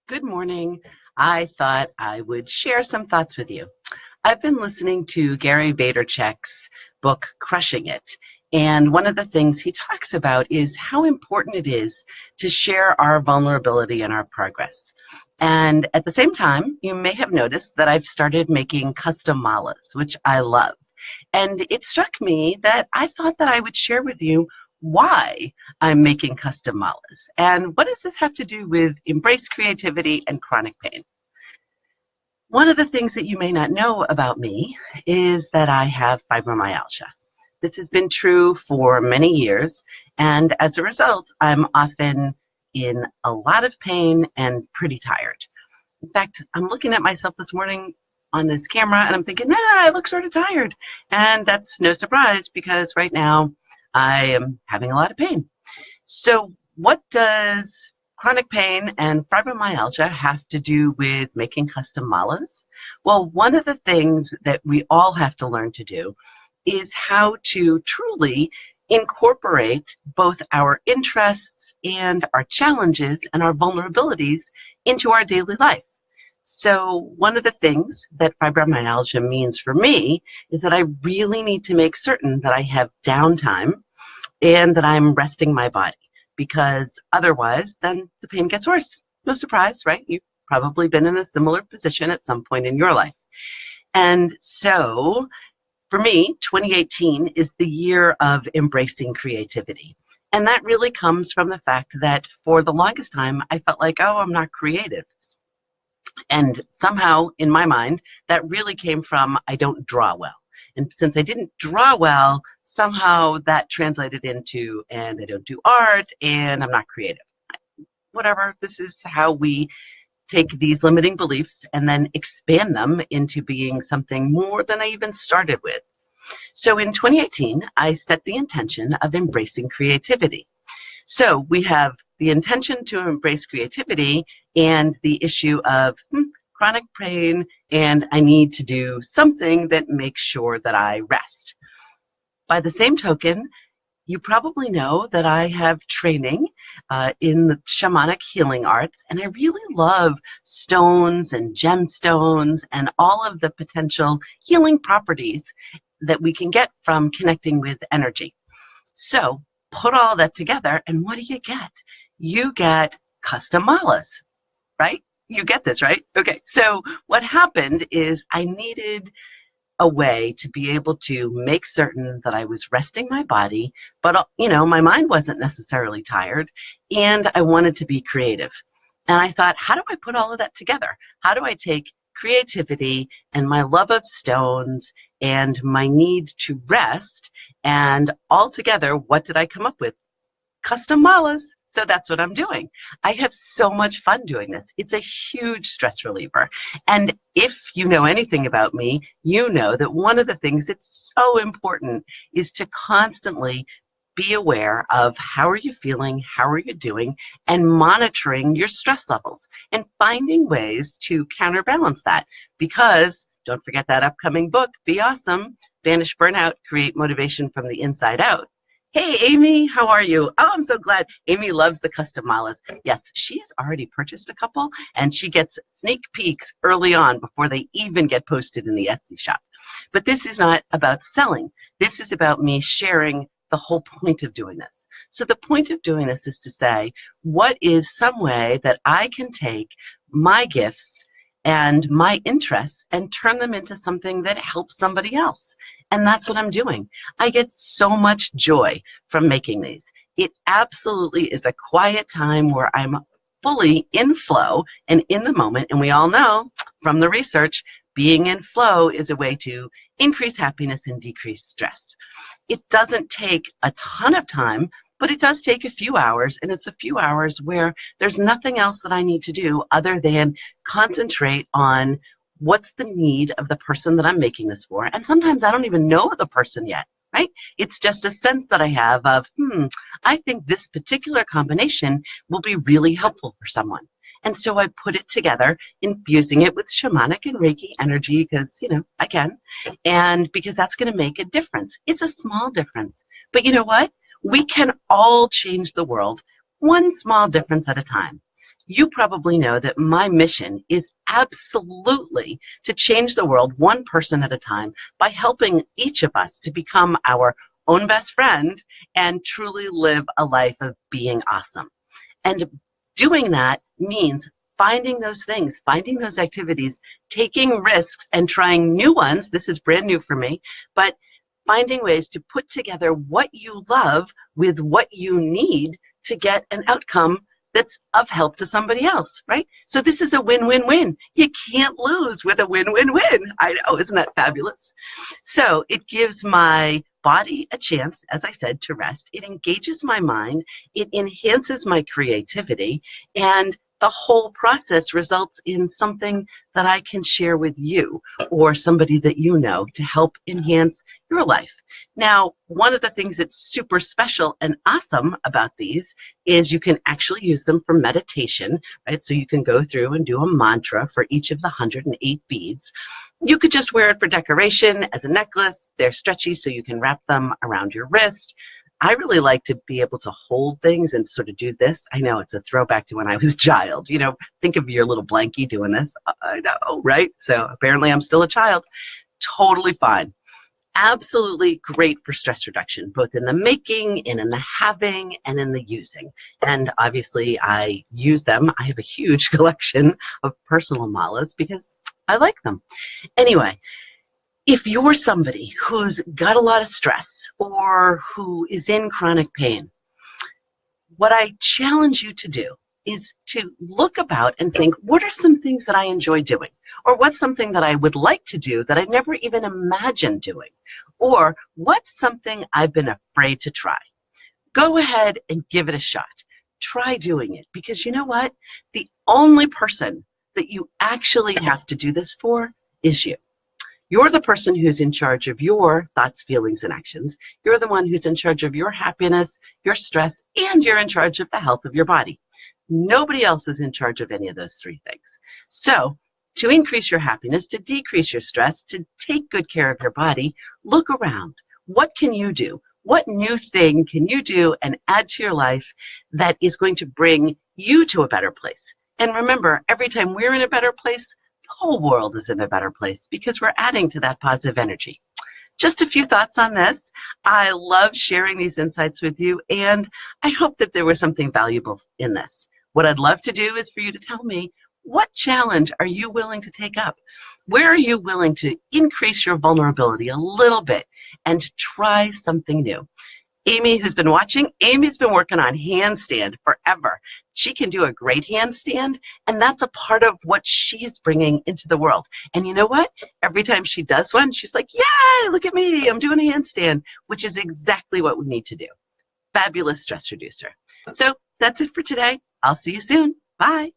Good morning. I thought I would share some thoughts with you. I've been listening to Gary Vaynerchuk's book, Crushing It. And one of the things he talks about is how important it is to share our vulnerability and our progress. And at the same time, you may have noticed that I've started making custom malas, which I love. And it struck me that I thought that I would share with you why I'm making custom malas. And what does this have to do with embrace creativity and chronic pain? One of the things that you may not know about me is that I have fibromyalgia. This has been true for many years, and as a result, I'm often in a lot of pain and pretty tired. In fact, I'm looking at myself this morning on this camera and I'm thinking, I look sort of tired. And that's no surprise because right now I am having a lot of pain. So what does chronic pain and fibromyalgia have to do with making custom malas? Well, one of the things that we all have to learn to do is how to truly incorporate both our interests and our challenges and our vulnerabilities into our daily life. So one of the things that fibromyalgia means for me is that I really need to make certain that I have downtime and that I'm resting my body, because otherwise then the pain gets worse. No surprise, right? You've probably been in a similar position at some point in your life. And so for me, 2018 is the year of embracing creativity. And that really comes from the fact that for the longest time, I felt like, I'm not creative. And somehow, in my mind, that really came from I don't draw well. And since I didn't draw well, somehow that translated into, and I don't do art, and I'm not creative. Whatever, this is how we take these limiting beliefs and then expand them into being something more than I even started with. So in 2018, I set the intention of embracing creativity. So we have the intention to embrace creativity and the issue of chronic pain, and I need to do something that makes sure that I rest. By the same token, you probably know that I have training in the shamanic healing arts, and I really love stones and gemstones and all of the potential healing properties that we can get from connecting with energy. So put all that together, and what do you get? You get custom malas, right? You get this, right? Okay, so what happened is I needed a way to be able to make certain that I was resting my body, but my mind wasn't necessarily tired, and I wanted to be creative. And I thought, how do I put all of that together? How do I take creativity and my love of stones and my need to rest, and all together, what did I come up with? Custom malas. So that's what I'm doing. I have so much fun doing this. It's a huge stress reliever. And if you know anything about me, you know that one of the things that's so important is to constantly be aware of how are you feeling, how are you doing, and monitoring your stress levels and finding ways to counterbalance that. Because don't forget that upcoming book, Be Awesome, Banish Burnout, Create Motivation from the Inside Out. Hey, Amy, how are you? Oh, I'm so glad. Amy loves the custom malas. Yes, she's already purchased a couple, and she gets sneak peeks early on before they even get posted in the Etsy shop. But this is not about selling. This is about me sharing the whole point of doing this. So the point of doing this is to say, what is some way that I can take my gifts and my interests and turn them into something that helps somebody else? And that's what I'm doing. I get so much joy from making these. It absolutely is a quiet time where I'm fully in flow and in the moment. And we all know from the research, being in flow is a way to increase happiness and decrease stress. It doesn't take a ton of time, but it does take a few hours, and it's a few hours where there's nothing else that I need to do other than concentrate on what's the need of the person that I'm making this for. And sometimes I don't even know the person yet, right? It's just a sense that I have of, I think this particular combination will be really helpful for someone. And so I put it together, infusing it with shamanic and Reiki energy because, I can. And because that's going to make a difference. It's a small difference. But you know what? We can all change the world one small difference at a time. you probably know that my mission is absolutely to change the world one person at a time by helping each of us to become our own best friend and truly live a life of being awesome. And doing that means finding those things, finding those activities, taking risks and trying new ones. This is brand new for me, but finding ways to put together what you love with what you need to get an outcome that's of help to somebody else, right? So this is a win-win-win. You can't lose with a win-win-win. I know, isn't that fabulous? So it gives my body a chance, as I said, to rest. It engages my mind. It enhances my creativity. And the whole process results in something that I can share with you or somebody that you know to help enhance your life. Now, one of the things that's super special and awesome about these is you can actually use them for meditation, right? So you can go through and do a mantra for each of the 108 beads. You could just wear it for decoration as a necklace. They're stretchy, so you can wrap them around your wrist. I really like to be able to hold things and sort of do this. I know it's a throwback to when I was a child. You know, think of your little blankie doing this. I know, right? So apparently I'm still a child. Totally fine. Absolutely great for stress reduction, both in the making and in the having and in the using. And obviously I use them. I have a huge collection of personal malas because I like them. Anyway, if you're somebody who's got a lot of stress or who is in chronic pain, what I challenge you to do is to look about and think, what are some things that I enjoy doing? Or what's something that I would like to do that I never even imagined doing? Or what's something I've been afraid to try? Go ahead and give it a shot. Try doing it, because you know what? The only person that you actually have to do this for is you. You're the person who's in charge of your thoughts, feelings, and actions. You're the one who's in charge of your happiness, your stress, and you're in charge of the health of your body. Nobody else is in charge of any of those three things. So to increase your happiness, to decrease your stress, to take good care of your body, look around. What can you do? What new thing can you do and add to your life that is going to bring you to a better place? And remember, every time we're in a better place, the whole world is in a better place because we're adding to that positive energy. Just a few thoughts on this. I love sharing these insights with you, and I hope that there was something valuable in this. What I'd love to do is for you to tell me, what challenge are you willing to take up? Where are you willing to increase your vulnerability a little bit and try something new? Amy, who's been watching, Amy's been working on handstand forever. She can do a great handstand, and that's a part of what she's bringing into the world. And you know what? Every time she does one, she's like, yay, look at me, I'm doing a handstand, which is exactly what we need to do. Fabulous stress reducer. So that's it for today. I'll see you soon. Bye.